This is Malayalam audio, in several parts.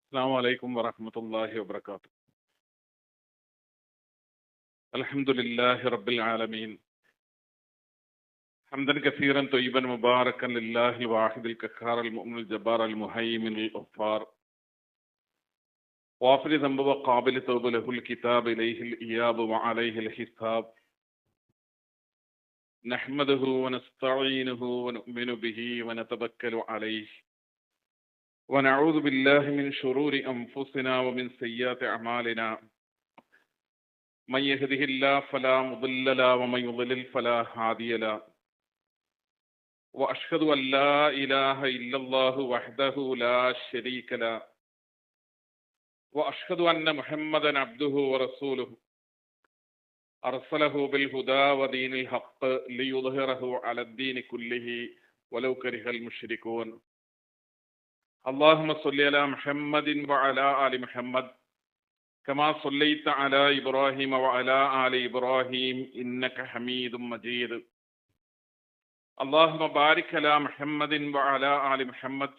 السلام عليكم ورحمة الله وبركاته. الحمد لله رب العالمين، حمدا كثيرا طيبا مباركا لله الواحد القهار المؤمن الجبار المهيمن الغفار، غافر ذنب وقابل توب، له الكتاب إليه الإياب وعليه الحساب. نحمده ونستعينه ونؤمن به ونتوكل عليه، ونعوذ بالله من شرور أنفسنا ومن سيئات أعمالنا. من يهده الله فلا مضل له ومن يضلل فلا هادي له، وأشهد أن لا إله إلا الله وحده لا شريك له، وأشهد أن محمدا عبده ورسوله أرسله بالهدى ودين الحق ليظهره على الدين كله ولو كره المشركون. اللهم صل على محمد وعلى آل محمد كما صليت على إبراهيم وعلى آل إبراهيم إنك حميد مجيد. اللهم بارك على محمد وعلى آل محمد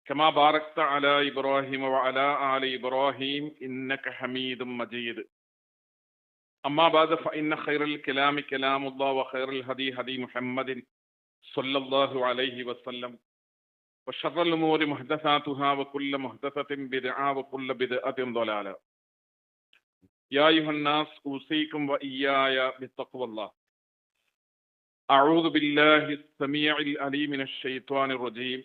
كما باركت على إبراهيم وعلى آل إبراهيم إنك حميد مجيد. أما بعد فإن خير الكلام كلام الله، وخير الهدي هدي محمد صلى الله عليه وسلم، وشر الأمور محدثاتها وكل محدثة بدعة وكل بدعة ضلالة. يا أيها الناس أوصيكم وإياي بتقوى الله. أعوذ بالله السميع العليم من الشيطان الرجيم.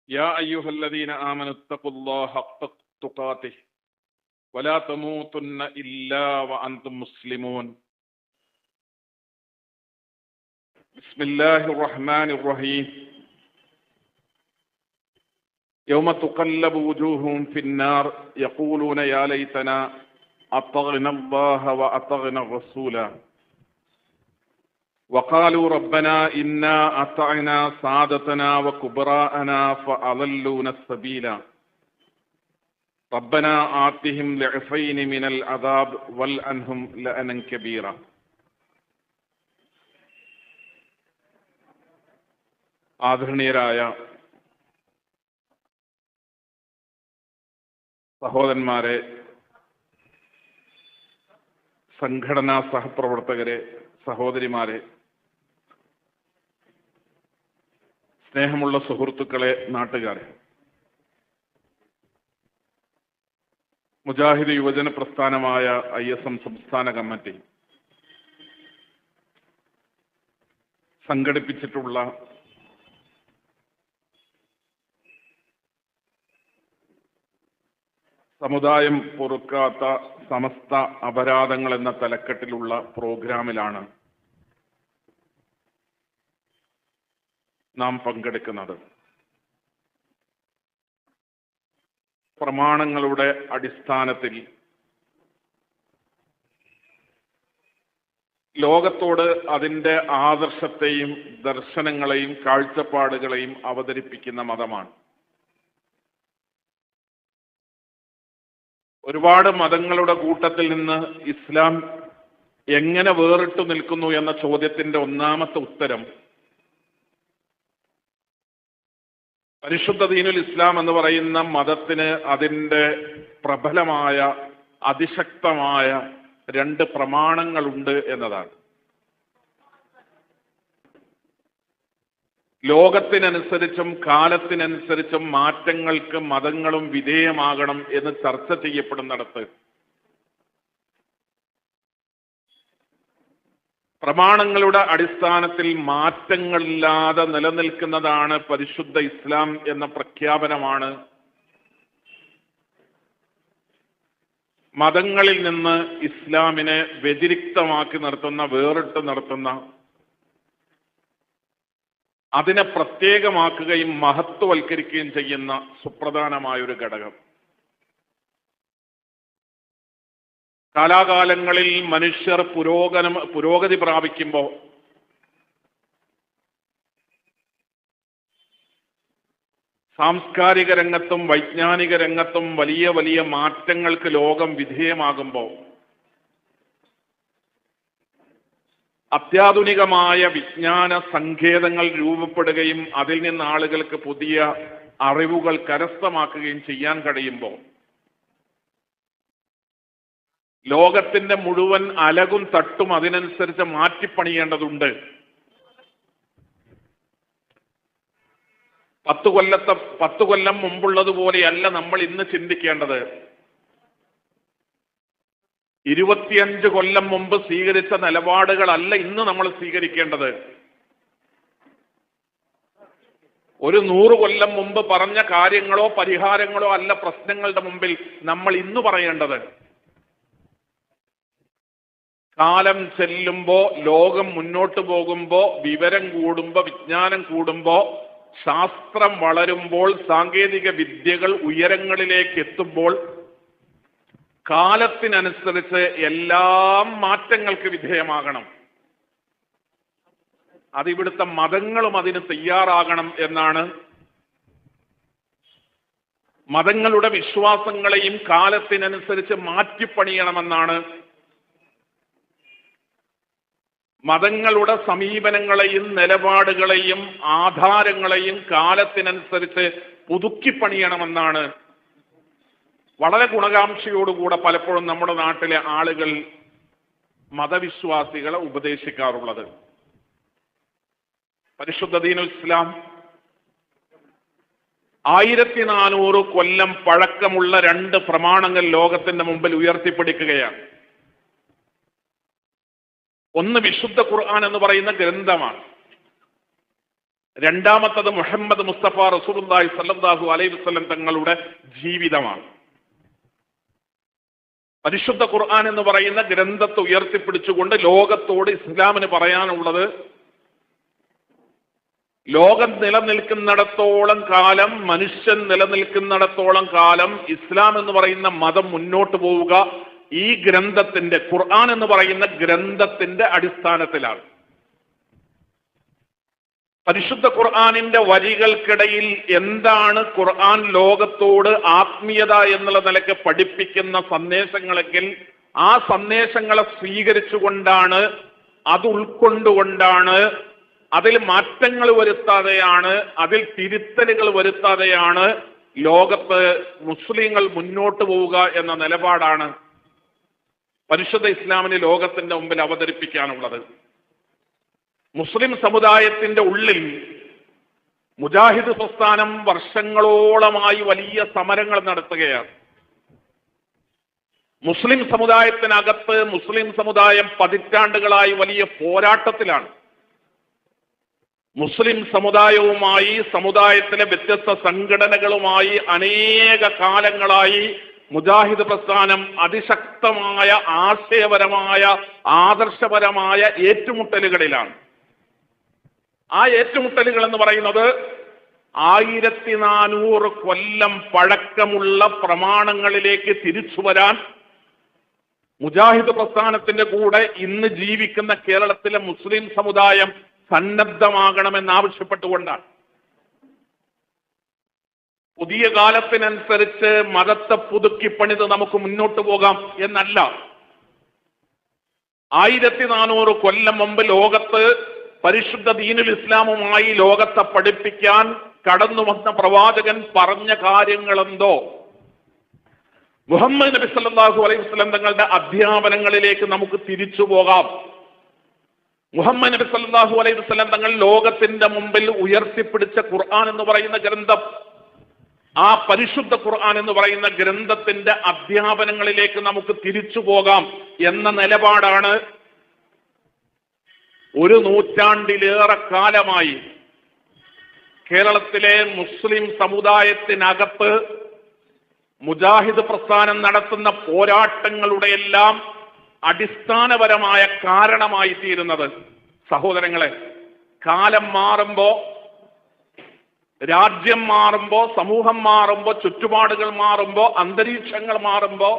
يا أيها الذين آمنوا اتقوا الله حق تقاته ولا تموتن إلا وأنتم مسلمون. بسم الله الرحمن الرحيم. يوم تقلب وجوههم في النار يقولون يا ليتنا أطعنا الله وأطعنا الرسول، وقالوا ربنا إنا أطعنا سادتنا وكبراءنا فأضلونا السبيل، ربنا آتهم ضعفين من العذاب والعنهم لعنا كبيرا. ആദരണീയരായ സഹോദരന്മാരെ, സംഘടനാ സഹപ്രവർത്തകരെ, സഹോദരിമാരെ, സ്നേഹമുള്ള സുഹൃത്തുക്കളെ, നാട്ടുകാരെ, മുജാഹിദ് യുവജന പ്രസ്ഥാനമായ ISM സംസ്ഥാന കമ്മിറ്റി സംഘടിപ്പിച്ചിട്ടുള്ള സമുദായം പൊറുക്കാത്ത സമസ്ത അപരാധങ്ങൾ എന്ന തലക്കെട്ടിലുള്ള പ്രോഗ്രാമിലാണ് നാം പങ്കെടുക്കുന്നത്. പ്രമാണങ്ങളുടെ അടിസ്ഥാനത്തിൽ ലോകത്തോട് അതിൻ്റെ ആദർശത്തെയും ദർശനങ്ങളെയും കാഴ്ചപ്പാടുകളെയും അവതരിപ്പിക്കുന്ന മതമാണ്. ഒരുപാട് മതങ്ങളുടെ കൂട്ടത്തിൽ നിന്ന് ഇസ്ലാം എങ്ങനെ വേറിട്ടു നിൽക്കുന്നു എന്ന ചോദ്യത്തിന്റെ ഒന്നാമത്തെ ഉത്തരം പരിശുദ്ധ ദീനുൽ ഇസ്ലാം എന്ന് പറയുന്ന മതത്തിന് അതിൻ്റെ പ്രബലമായ അതിശക്തമായ രണ്ട് പ്രമാണങ്ങളുണ്ട് എന്നതാണ്. ലോകത്തിനനുസരിച്ചും കാലത്തിനനുസരിച്ചും മാറ്റങ്ങൾക്ക് മതങ്ങളും വിധേയമാകണം എന്ന് ചർച്ച ചെയ്യപ്പെടുന്നിടത്ത് പ്രമാണങ്ങളുടെ അടിസ്ഥാനത്തിൽ മാറ്റങ്ങളില്ലാതെ നിലനിൽക്കുന്നതാണ് പരിശുദ്ധ ഇസ്ലാം എന്ന പ്രഖ്യാപനമാണ് മതങ്ങളിൽ നിന്ന് ഇസ്ലാമിനെ വ്യതിരിക്തമാക്കി നിർത്തുന്ന, വേറിട്ട് നിർത്തുന്ന, അതിനെ പ്രത്യേകമാക്കുകയും മഹത്വവൽക്കരിക്കുകയും ചെയ്യുന്ന സുപ്രധാനമായൊരു ഘടകം. കാലാകാലങ്ങളിൽ മനുഷ്യർ പുരോഗതി പ്രാപിക്കുമ്പോൾ സാംസ്കാരിക രംഗത്തും വൈജ്ഞാനിക രംഗത്തും വലിയ വലിയ മാറ്റങ്ങൾക്ക് ലോകം വിധേയമാകുമ്പോൾ അത്യാധുനികമായ വിജ്ഞാന സങ്കേതങ്ങൾ രൂപപ്പെടുകയും അതിൽ നിന്ന് ആളുകൾക്ക് പുതിയ അറിവുകൾ കരസ്ഥമാക്കുകയും ചെയ്യാൻ കഴിയുമ്പോൾ ലോകത്തിന്റെ മുഴുവൻ അലകും തട്ടും അതിനനുസരിച്ച് മാറ്റിപ്പണിയേണ്ടതുണ്ട്. 10 കൊല്ലം മുമ്പുള്ളതുപോലെയല്ല നമ്മൾ ഇന്ന് ചിന്തിക്കേണ്ടത്. 25 കൊല്ലം മുമ്പ് സ്വീകരിച്ച നിലപാടുകളല്ല ഇന്ന് നമ്മൾ സ്വീകരിക്കേണ്ടത്. ഒരു 100 കൊല്ലം മുമ്പ് പറഞ്ഞ കാര്യങ്ങളോ പരിഹാരങ്ങളോ അല്ല പ്രശ്നങ്ങളുടെ മുമ്പിൽ നമ്മൾ ഇന്ന് പറയേണ്ടത്. കാലം ചെല്ലുമ്പോ, ലോകം മുന്നോട്ട് പോകുമ്പോ, വിവരം കൂടുമ്പോ, വിജ്ഞാനം കൂടുമ്പോ, ശാസ്ത്രം വളരുമ്പോൾ, സാങ്കേതിക വിദ്യകൾ ഉയരങ്ങളിലേക്ക് എത്തുമ്പോൾ കാലത്തിനനുസരിച്ച് എല്ലാം മാറ്റങ്ങൾക്ക് വിധേയമാകണം. അതിവിടുത്തെ മതങ്ങളും അതിന് തയ്യാറാകണം എന്നാണ്. മതങ്ങളുടെ വിശ്വാസങ്ങളെയും കാലത്തിനനുസരിച്ച് മാറ്റിപ്പണിയണമെന്നാണ്. മതങ്ങളുടെ സമീപനങ്ങളെയും നിലപാടുകളെയും ആധാരങ്ങളെയും കാലത്തിനനുസരിച്ച് പുതുക്കിപ്പണിയണമെന്നാണ് വളരെ ഗുണകാംക്ഷയോടുകൂടെ പലപ്പോഴും നമ്മുടെ നാട്ടിലെ ആളുകൾ മതവിശ്വാസികളെ ഉപദേശിക്കാറുള്ളത്. പരിശുദ്ധ ദീനുൽ ഇസ്ലാം 1400 കൊല്ലം പഴക്കമുള്ള 2 പ്രമാണങ്ങൾ ലോകത്തിന്റെ മുമ്പിൽ ഉയർത്തിപ്പിടിക്കുകയാണ്. ഒന്ന് വിശുദ്ധ ഖുർആൻ എന്ന് പറയുന്ന ഗ്രന്ഥമാണ്. രണ്ടാമത്തത് മുഹമ്മദ് മുസ്തഫ റസൂലുള്ളാഹി സ്വല്ലല്ലാഹു അലൈഹി വസല്ലം തങ്ങളുടെ ജീവിതമാണ്. പരിശുദ്ധ ഖുർആൻ എന്ന് പറയുന്ന ഗ്രന്ഥത്തെ ഉയർത്തിപ്പിടിച്ചുകൊണ്ട് ലോകത്തോട് ഇസ്ലാമിന് പറയാനുള്ളത്, ലോകം നിലനിൽക്കുന്നിടത്തോളം കാലം, മനുഷ്യൻ നിലനിൽക്കുന്നിടത്തോളം കാലം ഇസ്ലാം എന്ന് പറയുന്ന മതം മുന്നോട്ട് പോവുക ഈ ഗ്രന്ഥത്തിന്റെ, ഖുർആൻ എന്ന് പറയുന്ന ഗ്രന്ഥത്തിന്റെ അടിസ്ഥാനത്തിലാണ്. പരിശുദ്ധ ഖുർആനിന്റെ വരികൾക്കിടയിൽ എന്താണ് ഖുർആൻ ലോകത്തോട് ആത്മീയത എന്നുള്ള നിലയ്ക്ക് പഠിപ്പിക്കുന്ന സന്ദേശങ്ങളെങ്കിൽ ആ സന്ദേശങ്ങളെ സ്വീകരിച്ചുകൊണ്ടാണ്, അത് ഉൾക്കൊണ്ടുകൊണ്ടാണ്, അതിൽ മാറ്റങ്ങൾ വരുത്താതെയാണ്, അതിൽ തിരുത്തലുകൾ വരുത്താതെയാണ് ലോകത്ത് മുസ്ലിങ്ങൾ മുന്നോട്ട് പോവുക എന്ന നിലപാടാണ് പരിശുദ്ധ ഇസ്ലാമിന് ലോകത്തിന്റെ മുമ്പിൽ അവതരിപ്പിക്കാനുള്ളത്. മുസ്ലിം സമുദായത്തിന്റെ ഉള്ളിൽ മുജാഹിദ് പ്രസ്ഥാനം വർഷങ്ങളോളമായി വലിയ സമരങ്ങൾ നടത്തുകയാണ്. മുസ്ലിം സമുദായത്തിനകത്ത് മുസ്ലിം സമുദായം പതിറ്റാണ്ടുകളായി വലിയ പോരാട്ടത്തിലാണ്. മുസ്ലിം സമുദായവുമായി, സമുദായത്തിലെ വ്യത്യസ്ത സംഘടനകളുമായി അനേക കാലങ്ങളായി മുജാഹിദ് പ്രസ്ഥാനം അതിശക്തമായ ആശയപരമായ, ആദർശപരമായ ഏറ്റുമുട്ടലുകളിലാണ്. ആ ഏറ്റുമുട്ടലുകൾ എന്ന് പറയുന്നത് 1400 കൊല്ലം പഴക്കമുള്ള പ്രമാണങ്ങളിലേക്ക് തിരിച്ചു വരാൻ മുജാഹിദ് പ്രസ്ഥാനത്തിന്റെ കൂടെ ഇന്ന് ജീവിക്കുന്ന കേരളത്തിലെ മുസ്ലിം സമുദായം സന്നദ്ധമാകണമെന്നാവശ്യപ്പെട്ടുകൊണ്ടാണ്. പുതിയ കാലത്തിനനുസരിച്ച് മതത്തെ പുതുക്കിപ്പണിത് നമുക്ക് മുന്നോട്ട് പോകാം എന്നല്ല. 1400 കൊല്ലം മുമ്പ് ലോകത്ത് പരിശുദ്ധ ദീനുൽ ഇസ്ലാമുമായി ലോകത്തെ പഠിപ്പിക്കാൻ കടന്നു വന്ന പ്രവാചകൻ പറഞ്ഞ കാര്യങ്ങളെന്തോ, മുഹമ്മദ് നബി സല്ലല്ലാഹു അലൈഹി വസല്ലം തങ്ങളുടെ അധ്യാപനങ്ങളിലേക്ക് നമുക്ക് തിരിച്ചു പോകാം. മുഹമ്മദ് നബി സല്ലല്ലാഹു അലൈഹി വസല്ലം തങ്ങൾ ലോകത്തിന്റെ മുമ്പിൽ ഉയർത്തിപ്പിടിച്ച ഖുർആൻ എന്ന് പറയുന്ന ഗ്രന്ഥം, ആ പരിശുദ്ധ ഖുർആൻ എന്ന് പറയുന്ന ഗ്രന്ഥത്തിന്റെ അധ്യാപനങ്ങളിലേക്ക് നമുക്ക് തിരിച്ചു പോകാം എന്ന നിലപാടാണ് 1 നൂറ്റാണ്ടിലേറെ കാലമായി കേരളത്തിലെ മുസ്ലിം സമുദായത്തിനകത്ത് മുജാഹിദ് പ്രസ്ഥാനം നടത്തുന്ന പോരാട്ടങ്ങളുടെയെല്ലാം അടിസ്ഥാനപരമായ കാരണമായി തീരുന്നത്. സഹോദരങ്ങളെ, കാലം മാറുമ്പോ, രാജ്യം മാറുമ്പോ, സമൂഹം മാറുമ്പോ, ചുറ്റുപാടുകൾ മാറുമ്പോ, അന്തരീക്ഷങ്ങൾ മാറുമ്പോ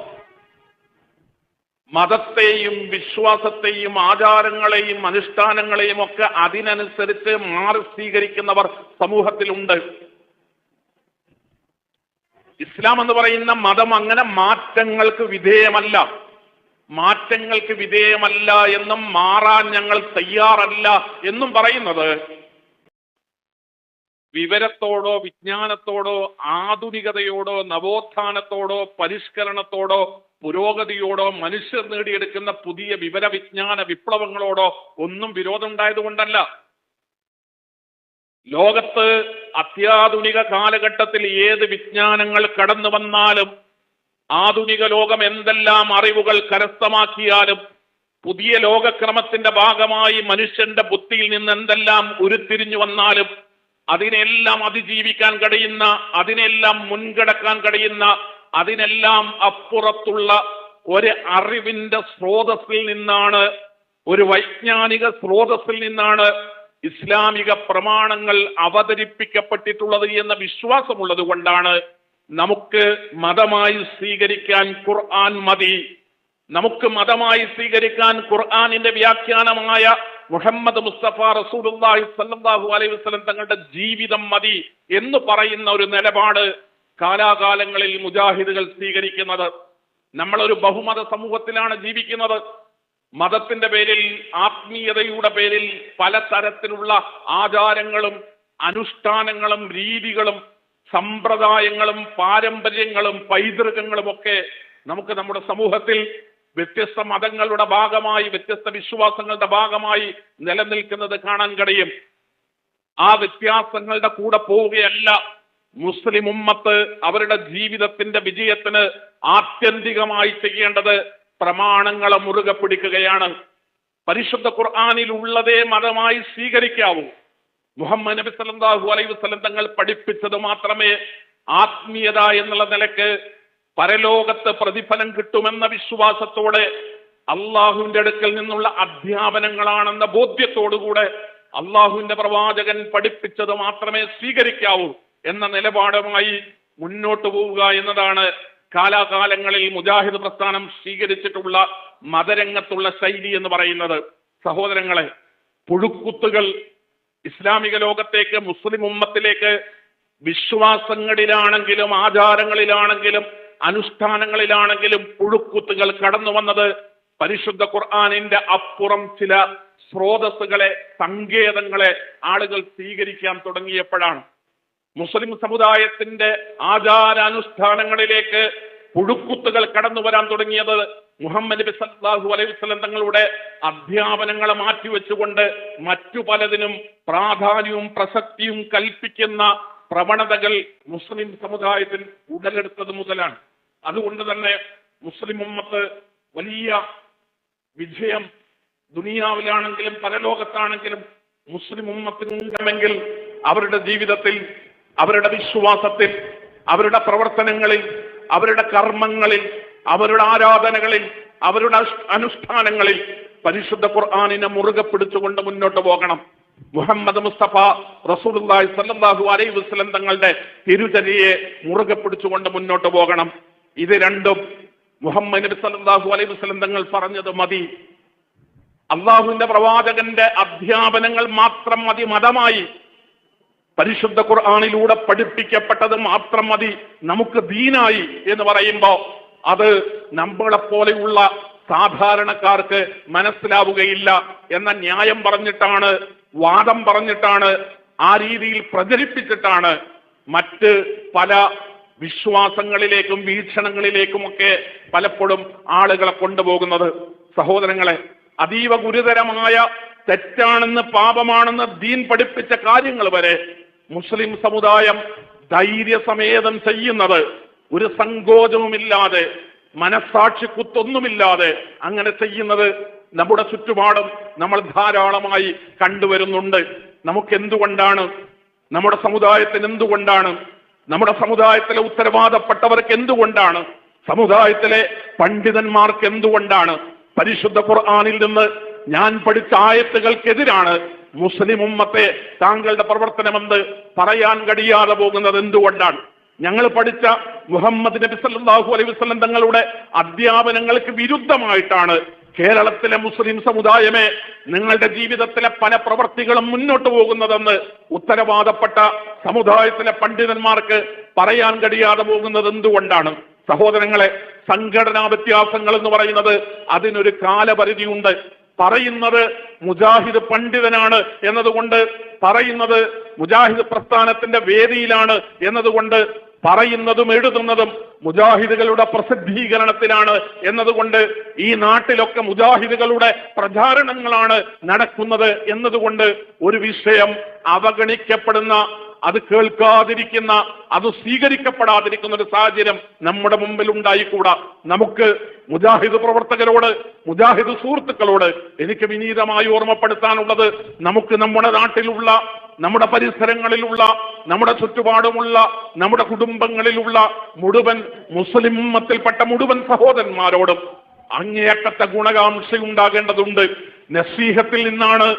മതത്തെയും വിശ്വാസത്തെയും ആചാരങ്ങളെയും അനുഷ്ഠാനങ്ങളെയും ഒക്കെ അതിനനുസരിച്ച് മാറി സ്വീകരിക്കുന്നവർ സമൂഹത്തിലുണ്ട്. ഇസ്ലാം എന്ന് പറയുന്ന മതം അങ്ങനെ മാറ്റങ്ങൾക്ക് വിധേയമല്ല. മാറ്റങ്ങൾക്ക് വിധേയമല്ല എന്നും മാറാൻ ഞങ്ങൾ തയ്യാറല്ല എന്നും പറയുന്നത് വിവരത്തോടോ വിജ്ഞാനത്തോടോ ആധുനികതയോടോ നവോത്ഥാനത്തോടോ പരിഷ്കരണത്തോടോ പുരോഗതിയോടോ മനുഷ്യർ നേടിയെടുക്കുന്ന പുതിയ വിവര വിജ്ഞാന വിപ്ലവങ്ങളോടോ ഒന്നും വിരോധം ഉണ്ടായതുകൊണ്ടല്ല. ലോകത്ത് അത്യാധുനിക കാലഘട്ടത്തിൽ ഏത് വിജ്ഞാനങ്ങൾ കടന്നു വന്നാലും, ആധുനിക ലോകം എന്തെല്ലാം അറിവുകൾ കരസ്ഥമാക്കിയാലും, പുതിയ ലോകക്രമത്തിന്റെ ഭാഗമായി മനുഷ്യന്റെ ബുദ്ധിയിൽ നിന്ന് എന്തെല്ലാം ഉരുത്തിരിഞ്ഞു വന്നാലും, അതിനെല്ലാം അതിജീവിക്കാൻ കഴിയുന്ന, അതിനെല്ലാം മുൻകടക്കാൻ കഴിയുന്ന, അതിനെല്ലാം അപ്പുറത്തുള്ള ഒരു അറിവിന്റെ സ്രോതസ്സിൽ നിന്നാണ്, ഒരു വൈജ്ഞാനിക സ്രോതസ്സിൽ നിന്നാണ് ഇസ്ലാമിക പ്രമാണങ്ങൾ അവതരിപ്പിക്കപ്പെട്ടിട്ടുള്ളത് എന്ന വിശ്വാസമുള്ളത് കൊണ്ടാണ് നമുക്ക് മതമായി സ്വീകരിക്കാൻ ഖുർആൻ മതി. നമുക്ക് മതമായി സ്വീകരിക്കാൻ ഖുർആനിന്റെ വ്യാഖ്യാനമായ മുഹമ്മദ് മുസ്തഫ റസൂലുള്ളാഹി സ്വല്ലല്ലാഹു അലൈഹി വസല്ലം തങ്ങളുടെ ജീവിതം മതി എന്ന് പറയുന്ന ഒരു നിലപാട് കാലാകാലങ്ങളിൽ മുജാഹിദുകൾ സ്വീകരിക്കുന്നത്. നമ്മളൊരു ബഹുമത സമൂഹത്തിലാണ് ജീവിക്കുന്നത്. മതത്തിന്റെ പേരിൽ, ആത്മീയതയുടെ പേരിൽ പലതരത്തിലുള്ള ആചാരങ്ങളും അനുഷ്ഠാനങ്ങളും രീതികളും സമ്പ്രദായങ്ങളും പാരമ്പര്യങ്ങളും പൈതൃകങ്ങളും ഒക്കെ നമുക്ക് നമ്മുടെ സമൂഹത്തിൽ വ്യത്യസ്ത മതങ്ങളുടെ ഭാഗമായി, വ്യത്യസ്ത വിശ്വാസങ്ങളുടെ ഭാഗമായി നിലനിൽക്കുന്നത് കാണാൻ കഴിയും. ആ വ്യത്യാസങ്ങളുടെ കൂടെ പോവുകയല്ല മുസ്ലിം ഉമ്മത്ത് അവരുടെ ജീവിതത്തിന്റെ വിജയത്തിന് ആത്യന്തികമായി ചെയ്യേണ്ടത് പ്രമാണങ്ങളെ മുറുകെ പിടിക്കുകയാണ്. പരിശുദ്ധ ഖുർആനിൽ ഉള്ളതേ മതമായി സ്വീകരിക്കാവൂ. മുഹമ്മദ് നബി സല്ലല്ലാഹു അലൈഹി വസല്ലം തങ്ങൾ പഠിപ്പിച്ചത് മാത്രമേ ആത്മീയത എന്നുള്ള നിലക്ക് പരലോകത്ത് പ്രതിഫലം കിട്ടുമെന്ന വിശ്വാസത്തോടെ, അള്ളാഹുവിന്റെ അടുക്കൽ നിന്നുള്ള അധ്യാപനങ്ങളാണെന്ന ബോധ്യത്തോടുകൂടെ അള്ളാഹുവിന്റെ പ്രവാചകൻ പഠിപ്പിച്ചത് മാത്രമേ സ്വീകരിക്കാവൂ എന്ന നിലപാടുമായി മുന്നോട്ട് പോവുക എന്നതാണ് കാലാകാലങ്ങളിൽ മുജാഹിദ് പ്രസ്ഥാനം സ്വീകരിച്ചിട്ടുള്ള മതരംഗത്തുള്ള ശൈലി എന്ന് പറയുന്നത്. സഹോദരങ്ങളെ, പുഴുക്കുത്തുകൾ ഇസ്ലാമിക ലോകത്തേക്ക്, മുസ്ലിം ഉമ്മത്തിലേക്ക് വിശ്വാസങ്ങളിലാണെങ്കിലും ആചാരങ്ങളിലാണെങ്കിലും അനുഷ്ഠാനങ്ങളിലാണെങ്കിലും പുഴുക്കുത്തുകൾ കടന്നു വന്നത് പരിശുദ്ധ ഖുർആനിന്റെ അപ്പുറം ചില സ്രോതസ്സുകളെ, സങ്കേതങ്ങളെ ആളുകൾ സ്വീകരിക്കാൻ തുടങ്ങിയപ്പോഴാണ്. മുസ്ലിം സമുദായത്തിന്റെ ആചാരാനുഷ്ഠാനങ്ങളിലേക്ക് പുഴുക്കുത്തുകൾ കടന്നു വരാൻ തുടങ്ങിയത് മുഹമ്മദ് നബി സല്ലല്ലാഹു അലൈഹി വസല്ലം തങ്ങളുടെ അധ്യാപനങ്ങളെ മാറ്റിവെച്ചുകൊണ്ട് മറ്റു പലതിനും പ്രാധാന്യവും പ്രസക്തിയും കൽപ്പിക്കുന്ന പ്രവണതകൾ മുസ്ലിം സമുദായത്തിൽ ഉടലെടുത്തത് മുതലാണ്. അതുകൊണ്ട് തന്നെ മുസ്ലിം ഉമ്മത്ത് വലിയ വിജയം ദുനിയാവിലാണെങ്കിലും പരലോകത്താണെങ്കിലും മുസ്ലിം ഉമ്മത്തിനുണ്ടെങ്കിൽ അവരുടെ ജീവിതത്തിൽ, അവരുടെ വിശ്വാസത്തിൽ, അവരുടെ പ്രവർത്തനങ്ങളിൽ, അവരുടെ കർമ്മങ്ങളിൽ, അവരുടെ ആരാധനകളിൽ, അവരുടെ അനുഷ്ഠാനങ്ങളിൽ പരിശുദ്ധ ഖുർആനിനെ മുറുകെ പിടിച്ചുകൊണ്ട് മുന്നോട്ട് പോകണം. മുഹമ്മദ് മുസ്തഫ റസൂലുള്ളാഹി സ്വല്ലല്ലാഹു അലൈഹി വസല്ലം തങ്ങളുടെ തിരുചര്യയെ മുറുകെ പിടിച്ചുകൊണ്ട് മുന്നോട്ട് പോകണം. ഇത് രണ്ടും മുഹമ്മദ് നബി സല്ലല്ലാഹു അലൈഹി വസല്ലം തങ്ങൾ പറഞ്ഞത് മതി. അള്ളാഹുവിന്റെ പ്രവാചകന്റെ അധ്യാപനങ്ങൾ മാത്രം മതി മതമായി. പരിശുദ്ധ ഖുർആനിലൂടെ പഠിപ്പിക്കപ്പെട്ടത് മാത്രം മതി നമുക്ക് ദീനായി എന്ന് പറയുമ്പോ അത് നമ്മളെ പോലെയുള്ള സാധാരണക്കാർക്ക് മനസ്സിലാവുകയില്ല എന്ന ന്യായം പറഞ്ഞിട്ടാണ്, വാദം പറഞ്ഞിട്ടാണ്, ആ രീതിയിൽ പ്രചരിപ്പിച്ചിട്ടാണ് മറ്റ് പല വിശ്വാസങ്ങളിലേക്കും വീക്ഷണങ്ങളിലേക്കുമൊക്കെ പലപ്പോഴും ആളുകളെ കൊണ്ടുപോകുന്നത്. സഹോദരങ്ങളെ, അതീവ ഗുരുതരമായ തെറ്റാണെന്ന്, പാപമാണെന്ന് ദീൻ പഠിപ്പിച്ച കാര്യങ്ങൾ വരെ മുസ്ലിം സമുദായം ധൈര്യസമേതം ചെയ്യുന്നത് ഒരു സങ്കോചവുമില്ലാതെ, മനസ്സാക്ഷി കുത്തൊന്നുമില്ലാതെ അങ്ങനെ ചെയ്യുന്നത് നമ്മുടെ ചുറ്റുപാടും നമ്മൾ ധാരാളമായി കണ്ടുവരുന്നുണ്ട്. നമുക്ക് എന്തുകൊണ്ടാണ്, നമ്മുടെ സമുദായത്തിന് എന്തുകൊണ്ടാണ്, നമ്മുടെ സമുദായത്തിലെ ഉത്തരവാദപ്പെട്ടവർക്ക് എന്തുകൊണ്ടാണ്, സമുദായത്തിലെ പണ്ഡിതന്മാർക്ക് എന്തുകൊണ്ടാണ് പരിശുദ്ധ ഖുർആനിൽ നിന്ന് ഞാൻ പഠിച്ച ആയത്തുകൾക്കെതിരാണ് മുസ്ലിം ഉമ്മത്തെ താങ്കളുടെ പ്രവർത്തനമെന്ന് പറയാൻ കഴിയാതെ പോകുന്നത് എന്തുകൊണ്ടാണ്? ഞങ്ങൾ പഠിച്ച മുഹമ്മദ് നബി സല്ലല്ലാഹു അലൈഹി വസല്ലം തങ്ങളുടെ അധ്യാപനങ്ങൾക്ക് വിരുദ്ധമായിട്ടാണ് കേരളത്തിലെ മുസ്ലിം സമുദായമേ നിങ്ങളുടെ ജീവിതത്തിലെ പല പ്രവർത്തികളും മുന്നോട്ട് പോകുന്നതെന്ന് ഉത്തരവാദപ്പെട്ട സമുദായത്തിലെ പണ്ഡിതന്മാർക്ക് പറയാൻ കഴിയാതെ പോകുന്നത് എന്തുകൊണ്ടാണ്? സഹോദരങ്ങളെ, സംഘടനാ വ്യത്യാസങ്ങൾ എന്ന് പറയുന്നത് അതിനൊരു കാലപരിധിയുണ്ട്. പറയുന്നത് മുജാഹിദ് പണ്ഡിതനാണ് എന്നതുകൊണ്ട്, പറയുന്നത് മുജാഹിദ് പ്രസ്ഥാനത്തിന്റെ വേദിയിലാണ് എന്നതുകൊണ്ട് പറയുന്നതും എഴുതുന്നതും മുജാഹിദുകളുടെ പ്രസിദ്ധീകരണത്തിലാണ് എന്നതുകൊണ്ട് ഈ നാട്ടിലൊക്കെ മുജാഹിദുകളുടെ പ്രചാരണങ്ങളാണ് നടക്കുന്നത് എന്നതുകൊണ്ട് ഒരു വിഷയം അവഗണിക്കപ്പെടുന്ന, അത് കേൾക്കാതിരിക്കുന്ന, അത് സ്വീകരിക്കപ്പെടാതിരിക്കുന്ന ഒരു സാഹചര്യം നമ്മുടെ മുമ്പിൽ ഉണ്ടായിക്കൂടാ. നമുക്ക് മുജാഹിദ് പ്രവർത്തകരോട്, മുജാഹിദ് സുഹൃത്തുക്കളോട് എനിക്ക് വിനീതമായി ഓർമ്മപ്പെടുത്താനുള്ളത്, നമുക്ക് നമ്മുടെ നാട്ടിലുള്ള, നമ്മുടെ പരിസരങ്ങളിലുള്ള, നമ്മുടെ ചുറ്റുപാടുമുള്ള, നമ്മുടെ കുടുംബങ്ങളിലുള്ള മുഴുവൻ മുസ്ലിം ഉമ്മത്തിൽപ്പെട്ട മുഴുവൻ സഹോദരന്മാരോടും അങ്ങേയറ്റത്തെ ഗുണകാംക്ഷയുണ്ടാകേണ്ടതുണ്ട്. നസീഹത്തിൽ നിന്നാണ്,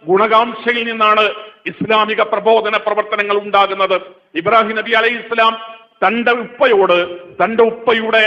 ഗുണകാംക്ഷയിൽ നിന്നാണ് ഇസ്ലാമിക പ്രബോധന പ്രവർത്തനങ്ങൾ ഉണ്ടാകുന്നത്. ഇബ്രാഹിം നബി അലൈഹി ഇസ്ലാം തന്റെ ഉപ്പയോട്, തന്റെ ഉപ്പയുടെ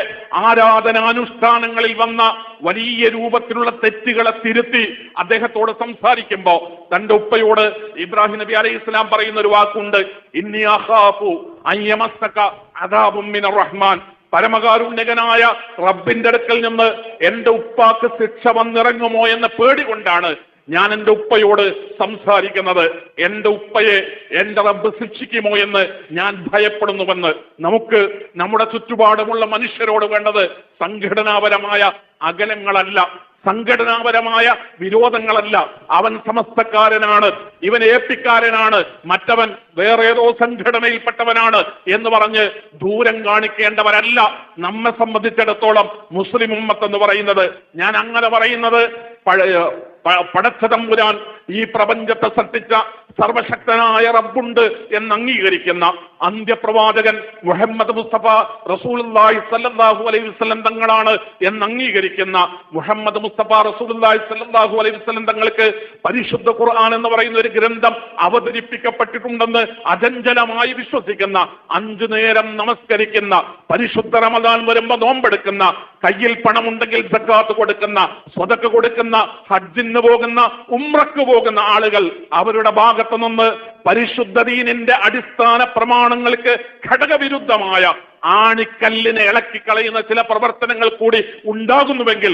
ആരാധനാനുഷ്ഠാനങ്ങളിൽ വന്ന വലിയ രൂപത്തിലുള്ള തെറ്റുകളെ തിരുത്തി അദ്ദേഹത്തോട് സംസാരിക്കുമ്പോ തന്റെ ഉപ്പയോട് ഇബ്രാഹിം നബി അലൈഹി ഇസ്ലാം പറയുന്ന ഒരു വാക്കുണ്ട്, ഇന്നി അഖാഫു അൻ യമസ്സക അദാബും മിനർ റഹ്മാൻ. പരമകാരുണ്യകനായ റബ്ബിന്റെ അടുക്കൽ നിന്ന് എന്റെ ഉപ്പാക്ക് ശിക്ഷ വന്നിറങ്ങുമോ എന്ന പേടി കൊണ്ടാണ് ഞാൻ എൻ്റെ ഉപ്പയോട് സംസാരിക്കുന്നത്. എൻ്റെ ഉപ്പയെ എൻ്റെ റബ്ബ് ശിക്ഷിക്കുമോ എന്ന് ഞാൻ ഭയപ്പെടുന്നുവെന്ന്. നമുക്ക് നമ്മുടെ ചുറ്റുപാടുമുള്ള മനുഷ്യരോട് വേണ്ടത് സംഘടനാപരമായ അകലങ്ങളല്ല, സംഘടനാപരമായ വിരോധങ്ങളല്ല. അവൻ സമസ്തക്കാരനാണ്, ഇവൻ ഏപ്പിക്കാരനാണ്, മറ്റവൻ വേറെ ഏതോ സംഘടനയിൽപ്പെട്ടവനാണ് എന്ന് പറഞ്ഞ് ദൂരം കാണിക്കേണ്ടവരല്ല നമ്മെ സംബന്ധിച്ചിടത്തോളം മുസ്ലിം ഉമ്മത്ത് എന്ന് പറയുന്നത്. ഞാൻ അങ്ങനെ പറയുന്നത് പടച്ച തമ്പുരാൻ ഈ പ്രപഞ്ചത്തെ സൃഷ്ടിച്ച സർവശക്തനായ റബ്ബുണ്ട് എന്ന് അംഗീകരിക്കുന്ന അന്ത്യപ്രവാചകൻ മുഹമ്മദ് മുസ്തഫ റസൂലുള്ളാഹി സ്വല്ലല്ലാഹു അലൈഹി വസല്ലം തങ്ങളാണ് എന്ന് അംഗീകരിക്കുന്ന മുഹമ്മദ് മുസ്തഫ റസൂലുള്ളാഹി സ്വല്ലല്ലാഹു അലൈഹി വസല്ലം തങ്ങൾക്ക് പരിശുദ്ധ ഖുർആൻ എന്ന് പറയുന്ന ഒരു ഗ്രന്ഥം അവതരിപ്പിക്കപ്പെട്ടിട്ടുണ്ടെന്ന് അചഞ്ചലമായി വിശ്വസിക്കുന്ന, 5 നേരം നമസ്കരിക്കുന്ന, പരിശുദ്ധ റമദാൻ വരുമ്പോ നോമ്പെടുക്കുന്ന, കയ്യിൽ പണമുണ്ടെങ്കിൽ സക്കാത്ത് കൊടുക്കുന്ന, സ്വതക്ക കൊടുക്കുന്ന, ഹജ്ജിന് പോകുന്ന, ഉംറക്ക് പോകുന്ന ആളുകൾ അവരുടെ ഭാഗത്തു നിന്ന് പരിശുദ്ധ ദീനിന്റെ അടിസ്ഥാന പ്രമാണങ്ങൾക്ക് ഘടകവിരുദ്ധമായ ആണിക്കല്ലിനെ ഇളക്കിക്കളയുന്ന ചില പ്രവർത്തനങ്ങൾ കൂടി ഉണ്ടാകുന്നുവെങ്കിൽ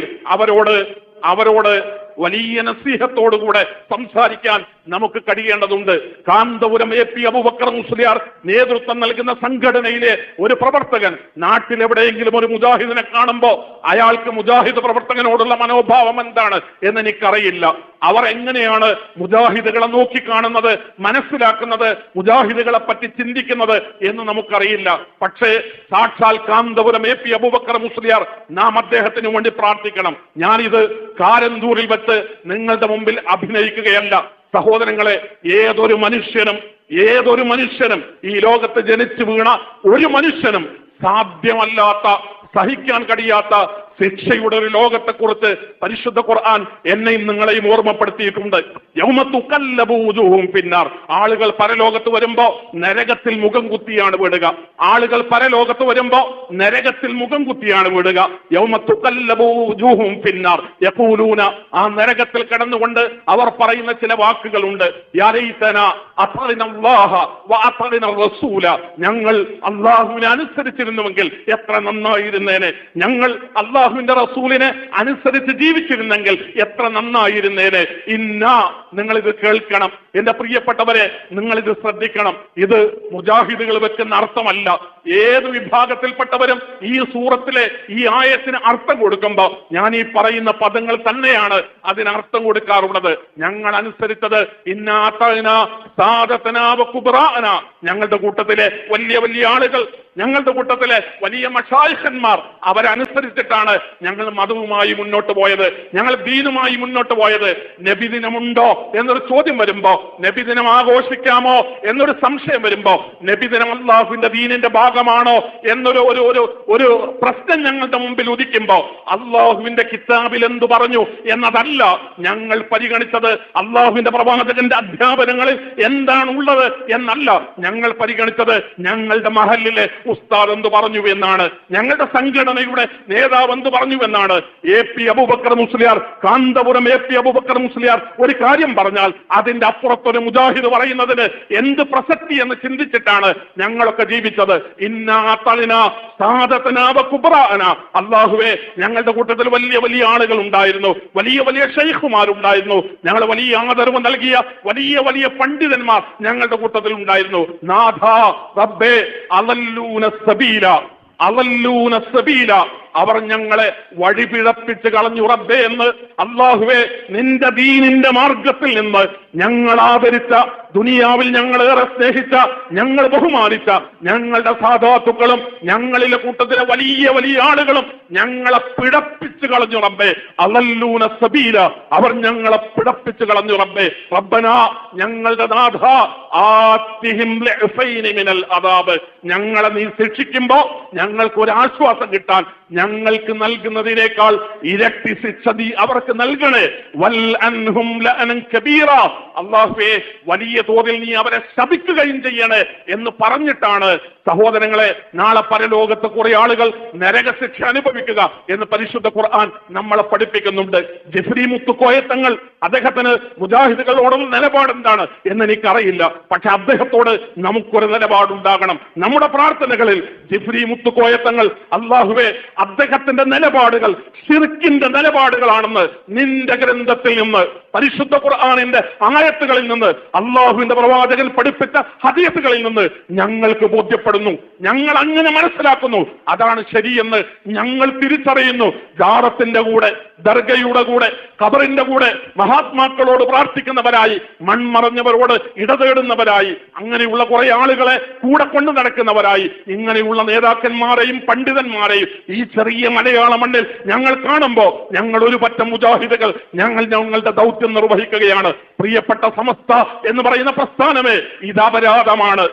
അവരോട് വലിയ നസീഹത്തോടുകൂടെ സംസാരിക്കാൻ നമുക്ക് കഴിയേണ്ടതുണ്ട്. കാന്തപുരം AP അബൂബക്കർ മുസ്ലിയാർ നേതൃത്വം നൽകുന്ന സംഘടനയിലെ ഒരു പ്രവർത്തകൻ നാട്ടിലെവിടെയെങ്കിലും ഒരു മുജാഹിദിനെ കാണുമ്പോൾ അയാൾക്ക് മുജാഹിദ് പ്രവർത്തകനോടുള്ള മനോഭാവം എന്താണ് എന്ന് എനിക്കറിയില്ല. അവർ എങ്ങനെയാണ് മുജാഹിദുകളെ നോക്കിക്കാണുന്നത്, മനസ്സിലാക്കുന്നത്, മുജാഹിദുകളെ പറ്റി ചിന്തിക്കുന്നത് എന്ന് നമുക്കറിയില്ല. പക്ഷേ സാക്ഷാൽ കാന്തപുരം AP അബൂബക്കർ മുസ്ലിയാർ, നാം അദ്ദേഹത്തിന് വേണ്ടി പ്രാർത്ഥിക്കണം. ഞാനിത് കാരന്തൂരിൽ വെച്ച് നിങ്ങളുടെ മുമ്പിൽ അഭിനയിക്കുകയല്ല സഹോദരങ്ങളെ. ഏതൊരു മനുഷ്യനും ഈ ലോകത്ത് ജനിച്ചു വീണ ഒരു മനുഷ്യനും സാധ്യമല്ലാത്ത, സഹിക്കാൻ കഴിയാത്ത ശിക്ഷയുടെ ഒരു ലോകത്തെക്കുറിച്ച് പരിശുദ്ധ ഖുർആൻ എന്നെയും നിങ്ങളെയും ഓർമ്മപ്പെടുത്തിയിട്ടുണ്ട്. യൗമ തുഖല്ലബു വുജൂഹും ഫിന്നാർ. ആളുകൾ പരലോകത്ത് വരുമ്പോ നരകത്തിൽ മുഖം കുത്തിയാണ് വിടുക. ആളുകൾ പരലോകത്ത് വരുമ്പോ നരകത്തിൽ മുഖം കുത്തിയാണ് വിടുക. യൗമ തുഖല്ലബു വുജൂഹും ഫിന്നാർ യഖൂലൂന. ആ നരകത്തിൽ കിടന്നുകൊണ്ട് അവർ പറയുന്ന ചില വാക്കുകളുണ്ട്. യാ ലൈതനാ അത്അനാല്ലാഹ വഅത്അന റസൂല. ഞങ്ങൾ അല്ലാഹുവിനെ അനുസരിച്ചിരുന്നുവെങ്കിൽ എത്ര നന്നായിരുന്നേനെ. ഞങ്ങൾ അല്ലാഹുവിന്റെ റസൂലിനെ അനുസരിച്ച് ജീവിച്ചിരുന്നെങ്കിൽ എത്ര നന്നായിരുന്നേനെ. നിങ്ങൾ ഇത് കേൾക്കണം എന്റെ പ്രിയപ്പെട്ടവരെ, നിങ്ങൾ ഇത് ശ്രദ്ധിക്കണം. ഇത് മുജാഹിദുകൾ വെക്കുന്ന അർത്ഥമല്ല. ഏത് വിഭാഗത്തിൽപ്പെട്ടവരും ഈ സൂറത്തിലെ ഈ ആയത്തിന് അർത്ഥം കൊടുക്കുമ്പോൾ ഞാൻ ഈ പറയുന്ന പദങ്ങൾ തന്നെയാണ് അതിനർത്ഥം കൊടുക്കാറുള്ളത്. ഞങ്ങൾ അനുസരിച്ചത് ഞങ്ങളുടെ കൂട്ടത്തിലെ വലിയ വലിയ ആളുകൾ, ഞങ്ങളുടെ കൂട്ടത്തിലെ വലിയ മശായിഖന്മാർ അവരനുസരിച്ചിട്ടാണ് ഞങ്ങൾ മതവുമായി മുന്നോട്ട് പോയത്, ഞങ്ങൾ ദീനുമായി മുന്നോട്ട് പോയത്. നബിദിനമുണ്ടോ എന്നൊരു ചോദ്യം വരുമ്പോ, നബിദിനം ആഘോഷിക്കാമോ എന്നൊരു സംശയം വരുമ്പോ, നബിദിനം അല്ലാഹുവിന്റെ ദീനിന്റെ ഭാഗമാണോ എന്നൊരു ഒരു പ്രശ്നം ഞങ്ങളുടെ മുമ്പിൽ ഉദിക്കുമ്പോ, അല്ലാഹുവിന്റെ കിതാബിൽ എന്തു പറഞ്ഞു എന്നതല്ല ഞങ്ങൾ പരിഗണിച്ചത്. അല്ലാഹുവിന്റെ പ്രവാചകന്റെ അധ്യാപനങ്ങളിൽ എന്താണ് ഉള്ളത് എന്നല്ല ഞങ്ങൾ പരിഗണിച്ചത്. ഞങ്ങളുടെ മഹല്ലിലെ ഉസ്താദ് എന്ത് പറഞ്ഞു എന്നാണ്, ഞങ്ങളുടെ സംഘടനയുടെ നേതാവ് എന്ത് പറഞ്ഞു എന്നാണ്. AP അബൂബക്കർ മുസ്ലിയാർ, കാന്തപുരം AP അബൂബക്കർ മുസ്ലിയാർ ഒരു കാര്യം പറഞ്ഞാൽ അതിന്റെ അപ്പുറത്തൊരു മുജാഹിദ് പറയുന്നതിന് എന്ത് പ്രസക്തി എന്ന് ചിന്തിച്ചിട്ടാണ് ഞങ്ങളൊക്കെ ജീവിച്ചത്. അല്ലാഹുവേ, ഞങ്ങളുടെ കൂട്ടത്തിൽ വലിയ വലിയ ആളുകൾ ഉണ്ടായിരുന്നു, വലിയ വലിയ ഷൈഖുമാരുണ്ടായിരുന്നു, ഞങ്ങൾ വലിയ ആദരവ് നൽകിയ വലിയ വലിയ പണ്ഡിതന്മാർ ഞങ്ങളുടെ കൂട്ടത്തിൽ ഉണ്ടായിരുന്നു. നാഥ റബ്ബേ, അളല്ലൂന സബീല, അവർ ഞങ്ങളെ വഴിപിഴപ്പിച്ച് കളഞ്ഞു റബ്ബേ എന്ന്. അല്ലാഹുവേ, നിന്റെ ദീനിന്റെ മാർഗത്തിൽ നിന്ന് ഞങ്ങൾ ആദരിച്ച, ദുനിയാവിൽ ഞങ്ങളേറെ സ്നേഹിച്ച, ഞങ്ങൾ ബഹുമാനിച്ച ഞങ്ങളുടെ സാദാത്തുക്കളും ഞങ്ങളിലെ കൂട്ടത്തിലെ വലിയ വലിയ ആളുകളും ഞങ്ങളെ പിഴപ്പിച്ച് കളഞ്ഞു റബ്ബേ. അളല്ലൂന സബീല, അവർ ഞങ്ങളെ പിഴപ്പിച്ച് കളഞ്ഞു റബ്ബേ. റബ്ബനാ, ഞങ്ങളുടെ നാഥ, ആതിഹിം ലഅഫൈനി മിനൽ അദാബ്, ഞങ്ങളെ നീ ശിക്ഷിക്കുമ്പോ ഞങ്ങൾക്ക് ഒരു ആശ്വാസം കിട്ടാൻ ഞങ്ങൾക്ക് നൽകുന്നതിനേക്കാൾ ഇരട്ടി ശിക്ഷ നീ അവർക്ക് നൽകണേ. വൽ അൻഹും ലഅനൻ കബീറ, അല്ലാഹുവേ, വലിയ തോതിൽ നീ അവരെ ശപിക്കുകയും ചെയ്യണേ എന്ന് പറഞ്ഞിട്ടാണ് സഹോദരങ്ങളെ നാളെ പരലോകത്ത് കുറെ ആളുകൾ നരകശിക്ഷ അനുഭവിക്കുക എന്ന് പരിശുദ്ധ ഖുർആൻ നമ്മളെ പഠിപ്പിക്കുന്നുണ്ട്. ജിഫ്രി മുത്തുക്കോയത്തങ്ങൾ, അദ്ദേഹത്തിന് മുജാഹിദുകളോടുള്ള നിലപാടെന്താണ് എന്ന് എനിക്കറിയില്ല, പക്ഷെ അദ്ദേഹത്തോട് നമുക്കൊരു നിലപാടുണ്ടാകണം. നമ്മുടെ പ്രാർത്ഥനകളിൽ ജിഫ്രി മുത്തുക്കോയത്തങ്ങൾ, അല്ലാഹുവേ, അദ്ദേഹത്തിന്റെ നിലപാടുകൾ ശിർക്കിന്റെ നിലപാടുകളാണെന്ന് നിന്റെ ഗ്രന്ഥത്തിൽ നിന്ന്, പരിശുദ്ധ ഖുർആനിന്റെ ആയത്തുകളിൽ നിന്ന്, അല്ലാഹുവിന്റെ പ്രവാചകൻ പഠിപ്പിച്ച ഹദീസുകളിൽ നിന്ന് ഞങ്ങൾക്ക് ബോധ്യപ്പെടുന്നു. ഞങ്ങൾ അങ്ങനെ മനസ്സിലാക്കുന്നു, അതാണ് ശരിയെന്ന് ഞങ്ങൾ തിരിച്ചറിയുന്നു. ജാറത്തിന്റെ കൂടെ, ദർഗയുടെ കൂടെ, ഖബറിന്റെ കൂടെ മഹാത്മാക്കളോട് പ്രാർത്ഥിക്കുന്നവരായി, മൺമറഞ്ഞവരോട് ഇടതേടുന്നവരായി, അങ്ങനെയുള്ള കുറെ ആളുകളെ കൂടെ കൊണ്ടു നടക്കുന്നവരായി, ഇങ്ങനെയുള്ള നേതാക്കന്മാരെയും പണ്ഡിതന്മാരെയും ഈ ചെറിയ മലയാള മണ്ണിൽ ഞങ്ങൾ കാണുമ്പോൾ ഞങ്ങൾ ഒരു പറ്റം മുജാഹിദുകൾ ഞങ്ങളുടെ ദൗത്യം നിർവഹിക്കുകയാണ്. പ്രിയപ്പെട്ട സമസ്ത എന്ന് പറയുന്ന പ്രസ്ഥാനമേ, ഇത് അപരാധമാണ്.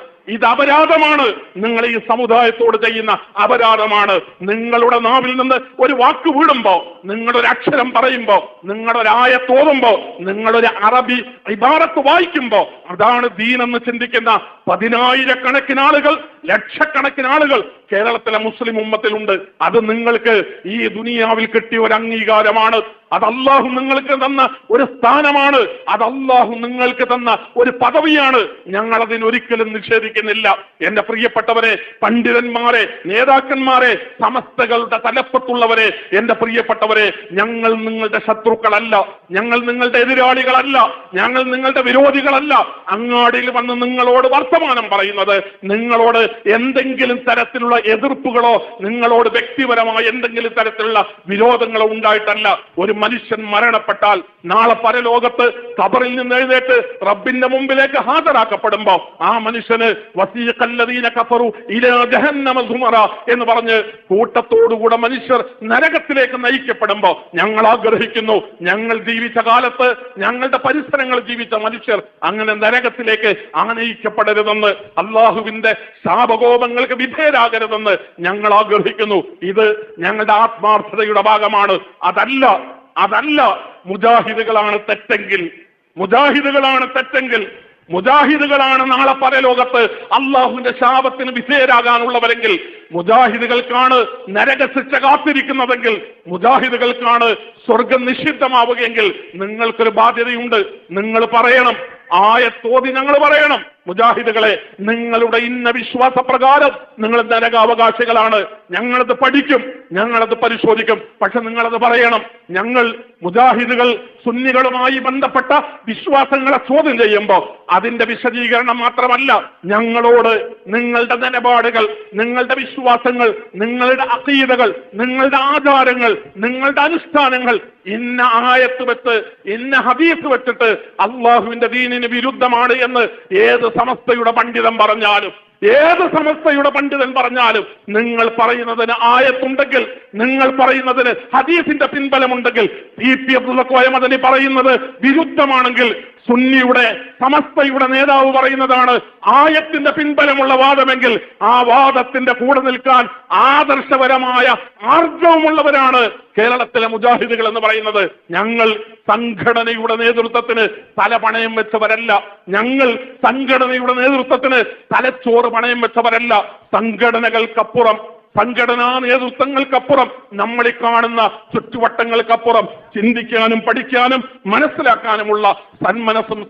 നിങ്ങൾ ഈ സമുദായത്തോട് ചെയ്യുന്ന അപരാധമാണ്. നിങ്ങളുടെ നാവിൽ നിന്ന് ഒരു വാക്ക് വീടുമ്പോ, നിങ്ങളൊരു അക്ഷരം പറയുമ്പോ, നിങ്ങളൊരു ആയത്ത് ഓതുമ്പോ, നിങ്ങളൊരു അറബി ഇബാറത്ത് വായിക്കുമ്പോ, അതാണ് ദീനെന്ന് ചിന്തിക്കുന്ന പതിനായിരക്കണക്കിന് ആളുകൾ, ലക്ഷക്കണക്കിന് ആളുകൾ കേരളത്തിലെ മുസ്ലിം ഉമ്മത്തിലുണ്ട്. അത് നിങ്ങൾക്ക് ഈ ദുനിയാവിൽ കിട്ടിയ ഒരു അംഗീകാരമാണ്. അത് അല്ലാഹു നിങ്ങൾക്ക് തന്ന ഒരു സ്ഥാനമാണ്. അത് അല്ലാഹു നിങ്ങൾക്ക് തന്ന ഒരു പദവിയാണ്. ഞങ്ങൾ അതിനൊരിക്കലും നിഷേധിക്കുന്നില്ല. എന്റെ പ്രിയപ്പെട്ടവരെ, പണ്ഡിതന്മാരെ, നേതാക്കന്മാരെ, സമസ്തകളുടെ തലപ്പത്തുള്ളവരെ, എന്റെ പ്രിയപ്പെട്ടവരെ, ഞങ്ങൾ നിങ്ങളുടെ ശത്രുക്കളല്ല, ഞങ്ങൾ നിങ്ങളുടെ എതിരാളികളല്ല, ഞങ്ങൾ നിങ്ങളുടെ വിരോധികളല്ല. അങ്ങാടിയിൽ വന്ന് നിങ്ങളോട് വർത്തമാനം പറയുന്നത്, നിങ്ങളോട് എന്തെങ്കിലും തരത്തിലുള്ള എതിർപ്പുകളോ നിങ്ങളോട് വ്യക്തിപരമായ എന്തെങ്കിലും തരത്തിലുള്ള വിരോധങ്ങളോ ഉണ്ടായിട്ടല്ല. ഒരു മനുഷ്യൻ മരണപ്പെട്ടാൽ നാളെ പരലോകത്ത് ഖബറിൽ നിന്ന് എഴുന്നേറ്റ് റബ്ബിന്റെ മുമ്പിലേക്ക് ഹാജരാക്കപ്പെടുമ്പോ ആ മനുഷ്യന് വസീഖല്ലദീന കഫറു ഇലാ ജഹന്നമ സുമറ എന്ന് പറഞ്ഞ് കൂട്ടത്തോടുകൂടെ മനുഷ്യർ നരകത്തിലേക്ക് നയിക്കപ്പെടുമ്പോ ഞങ്ങൾ ആഗ്രഹിക്കുന്നു, ഞങ്ങൾ ജീവിച്ച കാലത്ത് ഞങ്ങളുടെ പരിസരങ്ങൾ ജീവിച്ച മനുഷ്യർ അങ്ങനെ നരകത്തിലേക്ക് ആനയിക്കപ്പെടരുതെന്ന്, അള്ളാഹുവിന്റെ ശാപകോപങ്ങൾക്ക് വിധേയരാകരുതെന്ന് ഞങ്ങൾ ആഗ്രഹിക്കുന്നു. ഇത് ഞങ്ങളുടെ ആത്മാർത്ഥതയുടെ ഭാഗമാണ്. അതല്ല മുജാഹിദുകളാണ് തെറ്റെങ്കിൽ, മുജാഹിദുകളാണ് നാളെ പരലോകത്ത് അള്ളാഹുവിന്റെ ശാപത്തിന് വിധേയരാകാനുള്ളവരെങ്കിൽ, മുജാഹിദുകൾക്കാണ് നരകശിക്ഷ കാത്തിരിക്കുന്നതെങ്കിൽ, മുജാഹിദുകൾക്കാണ് സ്വർഗം നിഷിദ്ധമാവുകയെങ്കിൽ നിങ്ങൾക്കൊരു ബാധ്യതയുണ്ട്. നിങ്ങൾ പറയണം, ആയത്തോതി ഞങ്ങൾ പറയണം, മുജാഹിദുകളെ, നിങ്ങളുടെ ഇന്ന വിശ്വാസപ്രകാരം നിങ്ങൾ നരകാവകാശികളാണ്. ഞങ്ങളത് പഠിക്കും, ഞങ്ങളത് പരിശോധിക്കും. പക്ഷെ നിങ്ങളത് പറയണം. ഞങ്ങൾ മുജാഹിദുകൾ സുന്നികളുമായി ബന്ധപ്പെട്ട വിശ്വാസങ്ങളെ ചോദ്യം ചെയ്യുമ്പോൾ അതിന്റെ വിശദീകരണം മാത്രമല്ല, ഞങ്ങളോട് നിങ്ങളുടെ നിലപാടുകൾ, നിങ്ങളുടെ വിശ്വാസങ്ങൾ, നിങ്ങളുടെ അഖീദകൾ, നിങ്ങളുടെ ആചാരങ്ങൾ, നിങ്ങളുടെ അനുഷ്ഠാനങ്ങൾ ഇന്ന ആയത്ത് വെച്ച്, ഇന്ന ഹദീസ് വെച്ചിട്ട് അള്ളാഹുവിന്റെ ദീനിന് വിരുദ്ധമാണ് എന്ന് ഏത് സമസ്തയുടെ പണ്ഡിതൻ പറഞ്ഞാലും, നിങ്ങൾ പറയുന്നതിന് ആയത്തുണ്ടെങ്കിൽ, നിങ്ങൾ പറയുന്നതിന് ഹദീസിന്റെ പിൻബലമുണ്ടെങ്കിൽ, TP അബ്ദുൽ കോയ മദനി പറയുന്നത് വിരുദ്ധമാണെങ്കിൽ, സുന്നിയുടെ സമസ്തയുടെ നേതാവ് പറയുന്നതാണ് ആയത്തിന്റെ പിൻബലമുള്ള വാദമെങ്കിൽ, ആ വാദത്തിന്റെ കൂടെ നിൽക്കാൻ ആദർശപരമായ ആർജവമുള്ളവരാണ് കേരളത്തിലെ മുജാഹിദുകൾ എന്ന് പറയുന്നത്. ഞങ്ങൾ സംഘടനയുടെ നേതൃത്വത്തിന് തല പണയം വെച്ചവരല്ല, ഞങ്ങൾ സംഘടനയുടെ നേതൃത്വത്തിന് തലച്ചോറ് പണയം വെച്ചവരല്ല. സംഘടനകൾക്കപ്പുറം, സംഘടനാ നേതൃത്വങ്ങൾക്കപ്പുറം, നമ്മളീ കാണുന്ന ചുറ്റുവട്ടങ്ങൾക്കപ്പുറം ചിന്തിക്കാനും പഠിക്കാനും മനസ്സിലാക്കാനുമുള്ള സന്മനസ്സും